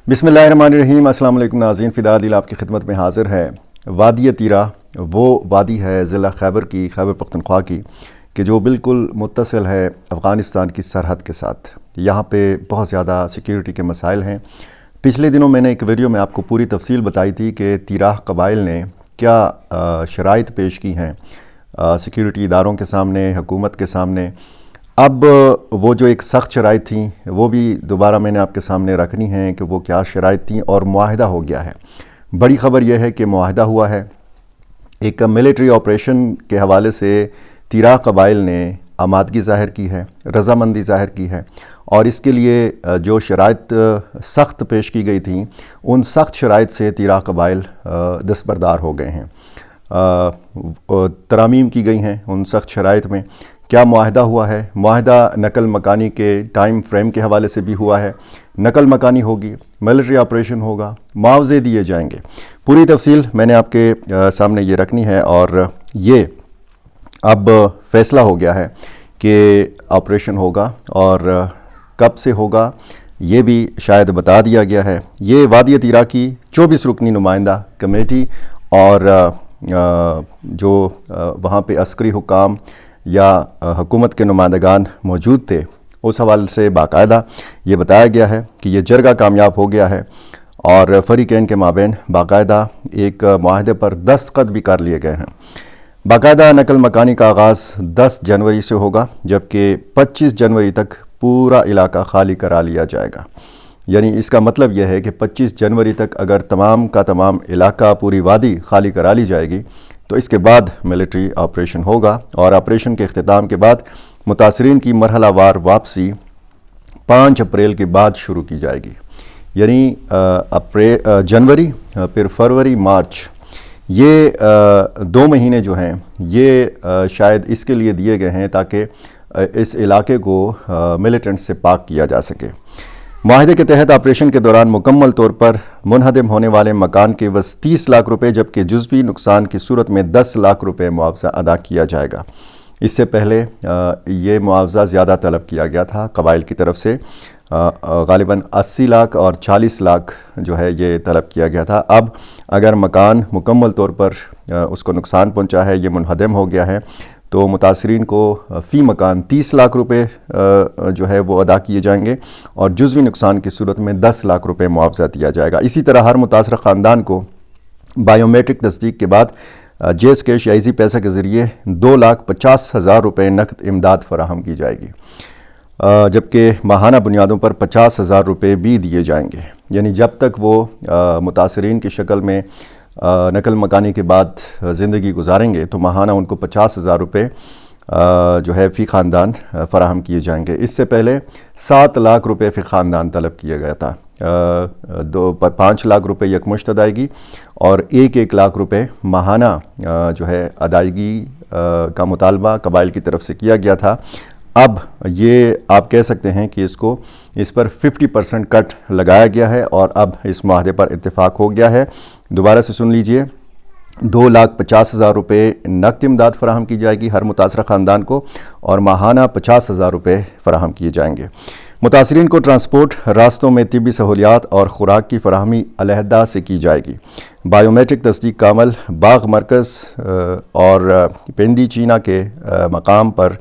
بسم اللہ الرحمن الرحیم۔ السلام علیکم ناظرین، فدا دل آپ کی خدمت میں حاضر ہے۔ وادی تیرا وہ وادی ہے ضلع خیبر کی، خیبر پختونخوا کی، کہ جو بالکل متصل ہے افغانستان کی سرحد کے ساتھ۔ یہاں پہ بہت زیادہ سیکیورٹی کے مسائل ہیں۔ پچھلے دنوں میں نے ایک ویڈیو میں آپ کو پوری تفصیل بتائی تھی کہ تیراہ قبائل نے کیا شرائط پیش کی ہیں سیکیورٹی اداروں کے سامنے، حکومت کے سامنے۔ اب وہ جو ایک سخت شرائط تھیں وہ بھی دوبارہ میں نے آپ کے سامنے رکھنی ہیں کہ وہ کیا شرائط تھیں، اور معاہدہ ہو گیا ہے۔ بڑی خبر یہ ہے کہ معاہدہ ہوا ہے۔ ایک ملٹری آپریشن کے حوالے سے تیراہ قبائل نے آمادگی ظاہر کی ہے، رضامندی ظاہر کی ہے، اور اس کے لیے جو شرائط سخت پیش کی گئی تھیں ان سخت شرائط سے تیراہ قبائل دستبردار ہو گئے ہیں۔ ترامیم کی گئی ہیں ان سخت شرائط میں۔ کیا معاہدہ ہوا ہے؟ معاہدہ نقل مکانی کے ٹائم فریم کے حوالے سے بھی ہوا ہے۔ نقل مکانی ہوگی، ملٹری آپریشن ہوگا، معاوضے دیے جائیں گے۔ پوری تفصیل میں نے آپ کے سامنے یہ رکھنی ہے، اور یہ اب فیصلہ ہو گیا ہے کہ آپریشن ہوگا، اور کب سے ہوگا یہ بھی شاید بتا دیا گیا ہے۔ یہ وادی تیرا کی 24 رکنی نمائندہ کمیٹی اور جو وہاں پہ عسکری حکام یا حکومت کے نمائندگان موجود تھے، اس حوالے سے باقاعدہ یہ بتایا گیا ہے کہ یہ جرگہ کامیاب ہو گیا ہے، اور فریقین کے مابین باقاعدہ ایک معاہدے پر دستخط بھی کر لیے گئے ہیں۔ باقاعدہ نقل مکانی کا آغاز 10 جنوری سے ہوگا، جبکہ 25 جنوری تک پورا علاقہ خالی کرا لیا جائے گا۔ یعنی اس کا مطلب یہ ہے کہ 25 جنوری تک اگر تمام کا تمام علاقہ، پوری وادی خالی کرا لی جائے گی تو اس کے بعد ملٹری آپریشن ہوگا، اور آپریشن کے اختتام کے بعد متاثرین کی مرحلہ وار واپسی 5 اپریل کے بعد شروع کی جائے گی۔ یعنی جنوری، پھر فروری، مارچ، یہ 2 مہینے جو ہیں یہ شاید اس کے لیے دیے گئے ہیں تاکہ اس علاقے کو ملیٹنٹ سے پاک کیا جا سکے۔ معاہدے کے تحت آپریشن کے دوران مکمل طور پر منہدم ہونے والے مکان کے عوض 30 لاکھ روپے، جبکہ جزوی نقصان کی صورت میں 10 لاکھ روپے معاوضہ ادا کیا جائے گا۔ اس سے پہلے یہ معاوضہ زیادہ طلب کیا گیا تھا قبائل کی طرف سے، غالباً 80 لاکھ اور 40 لاکھ جو ہے یہ طلب کیا گیا تھا۔ اب اگر مکان مکمل طور پر اس کو نقصان پہنچا ہے، یہ منہدم ہو گیا ہے، تو متاثرین کو فی مکان 30 لاکھ روپے جو ہے وہ ادا کیے جائیں گے، اور جزوی نقصان کی صورت میں 10 لاکھ روپے معاوضہ دیا جائے گا۔ اسی طرح ہر متاثرہ خاندان کو بائیو میٹرک تصدیق کے بعد جیز کیش یا ایزی پیسہ کے ذریعے 2,50,000 روپے نقد امداد فراہم کی جائے گی، جبکہ ماہانہ بنیادوں پر 50,000 روپے بھی دیے جائیں گے۔ یعنی جب تک وہ متاثرین کی شکل میں نقل مکانی کے بعد زندگی گزاریں گے تو ماہانہ ان کو 50,000 روپے جو ہے فی خاندان فراہم کیے جائیں گے۔ اس سے پہلے 7 لاکھ روپے فی خاندان طلب کیا گیا تھا۔ 5 لاکھ روپے یکمشت ادائیگی اور 1 لاکھ روپے ماہانہ جو ہے ادائیگی کا مطالبہ قبائل کی طرف سے کیا گیا تھا۔ اب یہ آپ کہہ سکتے ہیں کہ اس پر 50% کٹ لگایا گیا ہے، اور اب اس معاہدے پر اتفاق ہو گیا ہے۔ دوبارہ سے سن لیجئے، 2,50,000 روپے نقد امداد فراہم کی جائے گی ہر متاثرہ خاندان کو، اور ماہانہ 50,000 روپے فراہم کیے جائیں گے۔ متاثرین کو ٹرانسپورٹ، راستوں میں طبی سہولیات اور خوراک کی فراہمی علیحدہ سے کی جائے گی۔ بائیو میٹرک تصدیق کا عمل باغ مرکز اور پیندی چینا کے مقام پر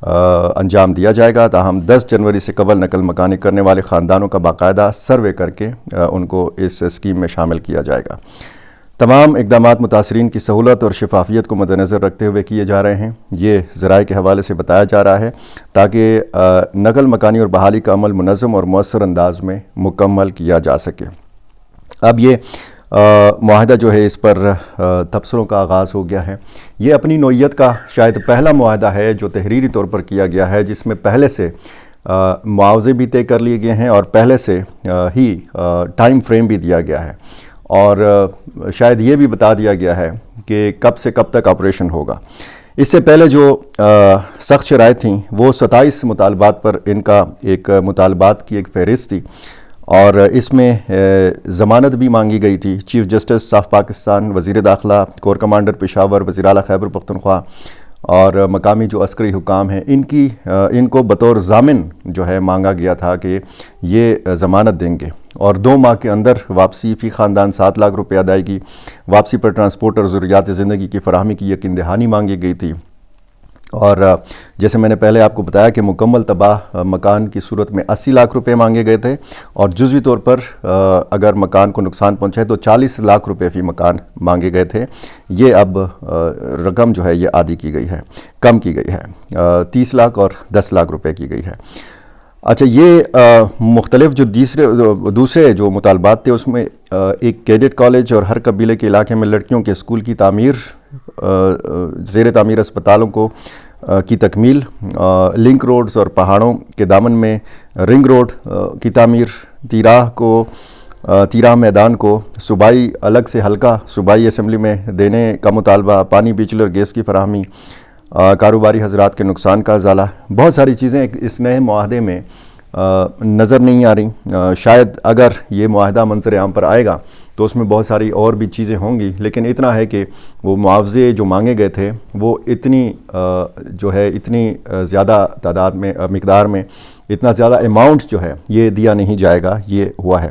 انجام دیا جائے گا، تاہم 10 جنوری سے قبل نقل مکانی کرنے والے خاندانوں کا باقاعدہ سروے کر کے ان کو اس اسکیم میں شامل کیا جائے گا۔ تمام اقدامات متاثرین کی سہولت اور شفافیت کو مد نظر رکھتے ہوئے کیے جا رہے ہیں۔ یہ ذرائع کے حوالے سے بتایا جا رہا ہے تاکہ نقل مکانی اور بحالی کا عمل منظم اور مؤثر انداز میں مکمل کیا جا سکے۔ اب یہ معاہدہ جو ہے اس پر تبصروں کا آغاز ہو گیا ہے۔ یہ اپنی نوعیت کا شاید پہلا معاہدہ ہے جو تحریری طور پر کیا گیا ہے، جس میں پہلے سے معاوضے بھی طے کر لیے گئے ہیں، اور پہلے سے ہی ٹائم فریم بھی دیا گیا ہے، اور شاید یہ بھی بتا دیا گیا ہے کہ کب سے کب تک آپریشن ہوگا۔ اس سے پہلے جو سخت شرائط تھیں وہ 27 مطالبات پر ان کا ایک مطالبات کی ایک فہرست تھی، اور اس میں ضمانت بھی مانگی گئی تھی۔ چیف جسٹس آف پاکستان، وزیر داخلہ، کور کمانڈر پشاور، وزیر اعلیٰ خیبر پختونخوا، اور مقامی جو عسکری حکام ہیں ان کو بطور ضامن جو ہے مانگا گیا تھا کہ یہ ضمانت دیں گے، اور 2 ماہ کے اندر واپسی، فی خاندان 7 لاکھ روپے ادائیگی، واپسی پر ٹرانسپورٹ اور ضروریات زندگی کی فراہمی کی یقین دہانی مانگی گئی تھی۔ اور جیسے میں نے پہلے آپ کو بتایا کہ مکمل تباہ مکان کی صورت میں 80 لاکھ روپے مانگے گئے تھے، اور جزوی طور پر اگر مکان کو نقصان پہنچے تو 40 لاکھ روپے فی مکان مانگے گئے تھے۔ یہ اب رقم جو ہے یہ عادی کی گئی ہے، کم کی گئی ہے، 30 لاکھ اور 10 لاکھ روپے کی گئی ہے۔ اچھا، یہ مختلف جو دوسرے جو مطالبات تھے، اس میں ایک کیڈٹ کالج اور ہر قبیلے کے علاقے میں لڑکیوں کے اسکول کی تعمیر، زیر تعمیر اسپتالوں کی تکمیل، لنک روڈز اور پہاڑوں کے دامن میں رنگ روڈ کی تعمیر، تیراہ میدان کو صوبائی الگ سے حلقہ صوبائی اسمبلی میں دینے کا مطالبہ، پانی، بجلی اور گیس کی فراہمی، کاروباری حضرات کے نقصان کا ازالہ۔ بہت ساری چیزیں اس نئے معاہدے میں نظر نہیں آ رہی۔ شاید اگر یہ معاہدہ منظر عام پر آئے گا تو اس میں بہت ساری اور بھی چیزیں ہوں گی، لیکن اتنا ہے کہ وہ معاوضے جو مانگے گئے تھے وہ اتنی زیادہ تعداد میں، مقدار میں، اتنا زیادہ اماؤنٹ جو ہے یہ دیا نہیں جائے گا، یہ ہوا ہے۔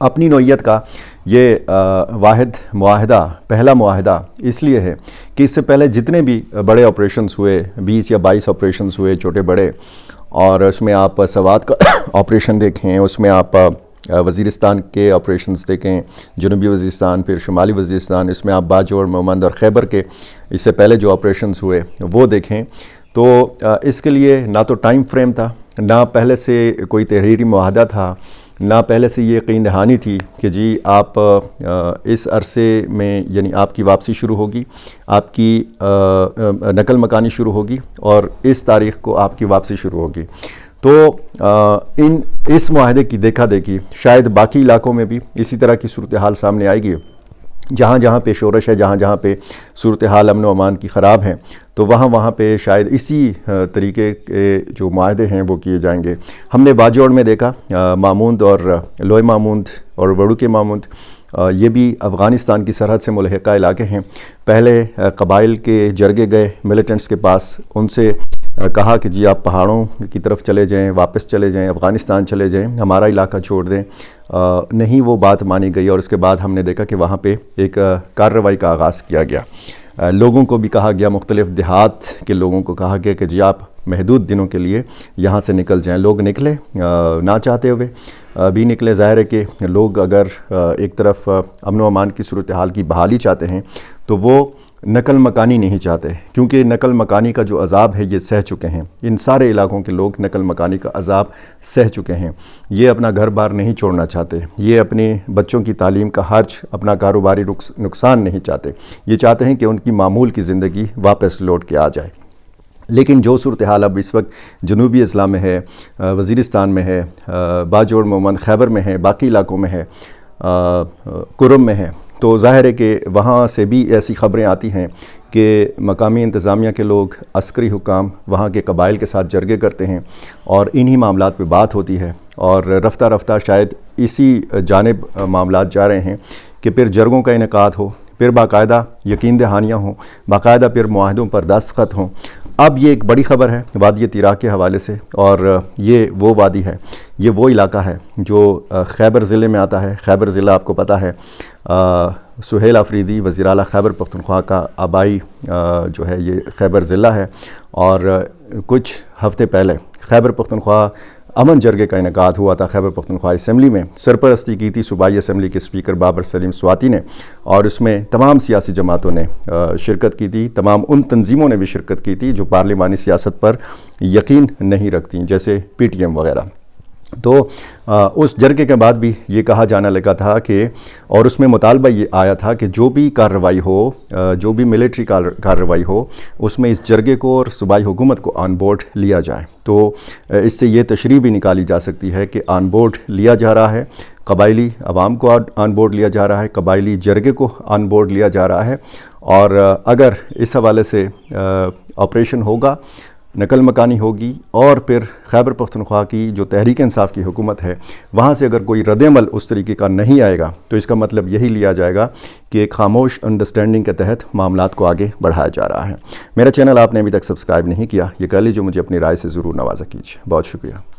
اپنی نوعیت کا یہ واحد معاہدہ، پہلا معاہدہ اس لیے ہے کہ اس سے پہلے جتنے بھی بڑے آپریشنز ہوئے، 20 یا 22 آپریشنز ہوئے چھوٹے بڑے، اور اس میں آپ سوات کا آپریشن دیکھیں، اس میں آپ وزیرستان کے آپریشنز دیکھیں، جنوبی وزیرستان، پھر شمالی وزیرستان، اس میں آپ باجوڑ، مومند اور خیبر کے اس سے پہلے جو آپریشنز ہوئے وہ دیکھیں، تو اس کے لیے نہ تو ٹائم فریم تھا، نہ پہلے سے کوئی تحریری معاہدہ تھا، نہ پہلے سے یہ یقین دہانی تھی کہ جی آپ اس عرصے میں، یعنی آپ کی واپسی شروع ہوگی، آپ کی نقل مکانی شروع ہوگی، اور اس تاریخ کو آپ کی واپسی شروع ہوگی۔ تو اس معاہدے کی دیکھا دیکھی شاید باقی علاقوں میں بھی اسی طرح کی صورتحال سامنے آئے گی، جہاں جہاں پہ شورش ہے، جہاں جہاں پہ صورتحال امن و امان کی خراب ہے، تو وہاں پہ شاید اسی طریقے کے جو معاہدے ہیں وہ کیے جائیں گے۔ ہم نے باجوڑ میں دیکھا، ماموند اور لوئے ماموند اور وڑوکے ماموند، یہ بھی افغانستان کی سرحد سے ملحقہ علاقے ہیں۔ پہلے قبائل کے جرگے گئے ملیٹنٹس کے پاس، ان سے کہا کہ جی آپ پہاڑوں کی طرف چلے جائیں، واپس چلے جائیں، افغانستان چلے جائیں، ہمارا علاقہ چھوڑ دیں۔ نہیں وہ بات مانی گئی، اور اس کے بعد ہم نے دیکھا کہ وہاں پہ ایک کارروائی کا آغاز کیا گیا۔ لوگوں کو بھی کہا گیا، مختلف دیہات کے لوگوں کو کہا گیا کہ جی آپ محدود دنوں کے لیے یہاں سے نکل جائیں۔ لوگ نکلے، نہ چاہتے ہوئے بھی نکلے۔ ظاہر ہے کہ لوگ اگر ایک طرف امن و امان کی صورتحال کی بحالی چاہتے ہیں تو وہ نقل مکانی نہیں چاہتے، کیونکہ نقل مکانی کا جو عذاب ہے یہ سہ چکے ہیں۔ ان سارے علاقوں کے لوگ نقل مکانی کا عذاب سہ چکے ہیں۔ یہ اپنا گھر بار نہیں چھوڑنا چاہتے، یہ اپنے بچوں کی تعلیم کا خرچ، اپنا کاروباری نقصان نہیں چاہتے، یہ چاہتے ہیں کہ ان کی معمول کی زندگی واپس لوٹ کے آ جائے۔ لیکن جو صورتحال اب اس وقت جنوبی اضلاع میں ہے، وزیرستان میں ہے، باجوڑ، مومند، خیبر میں ہے، باقی علاقوں میں ہے، کرم میں ہے، تو ظاہر ہے کہ وہاں سے بھی ایسی خبریں آتی ہیں کہ مقامی انتظامیہ کے لوگ، عسکری حکام وہاں کے قبائل کے ساتھ جرگے کرتے ہیں، اور انہی معاملات پہ بات ہوتی ہے، اور رفتہ رفتہ شاید اسی جانب معاملات جا رہے ہیں کہ پھر جرگوں کا انعقاد ہو، پھر باقاعدہ یقین دہانیاں ہوں، باقاعدہ پھر معاہدوں پر دستخط ہوں۔ اب یہ ایک بڑی خبر ہے وادی تیراہ کے حوالے سے، اور یہ وہ وادی ہے، یہ وہ علاقہ ہے جو خیبر ضلع میں آتا ہے۔ خیبر ضلع آپ کو پتہ ہے، سہیل آفریدی وزیر اعلیٰ خیبر پختونخوا کا آبائی جو ہے یہ خیبر ضلع ہے، اور کچھ ہفتے پہلے خیبر پختونخوا امن جرگے کا انعقاد ہوا تھا خیبر پختونخوا اسمبلی میں۔ سرپرستی کی تھی صوبائی اسمبلی کے اسپیکر بابر سلیم سواتی نے، اور اس میں تمام سیاسی جماعتوں نے شرکت کی تھی، تمام ان تنظیموں نے بھی شرکت کی تھی جو پارلیمانی سیاست پر یقین نہیں رکھتی، جیسے پی ٹی ایم وغیرہ۔ تو اس جرگے کے بعد بھی یہ کہا جانا لگا تھا کہ، اور اس میں مطالبہ یہ آیا تھا کہ جو بھی کارروائی ہو، جو بھی ملٹری کارروائی ہو، اس میں اس جرگے کو اور صوبائی حکومت کو آن بورڈ لیا جائے۔ تو اس سے یہ تشریح بھی نکالی جا سکتی ہے کہ آن بورڈ لیا جا رہا ہے، قبائلی عوام کو آن بورڈ لیا جا رہا ہے، قبائلی جرگے کو آن بورڈ لیا جا رہا ہے، اور اگر اس حوالے سے آپریشن ہوگا نقل مکانی ہوگی اور پھر خیبر پختونخوا کی جو تحریک انصاف کی حکومت ہے وہاں سے اگر کوئی رد عمل اس طریقے کا نہیں آئے گا تو اس کا مطلب یہی لیا جائے گا کہ ایک خاموش انڈرسٹینڈنگ کے تحت معاملات کو آگے بڑھایا جا رہا ہے۔ میرا چینل آپ نے ابھی تک سبسکرائب نہیں کیا، یہ کر لیجیے، مجھے اپنی رائے سے ضرور نوازا کیجیے۔ بہت شکریہ۔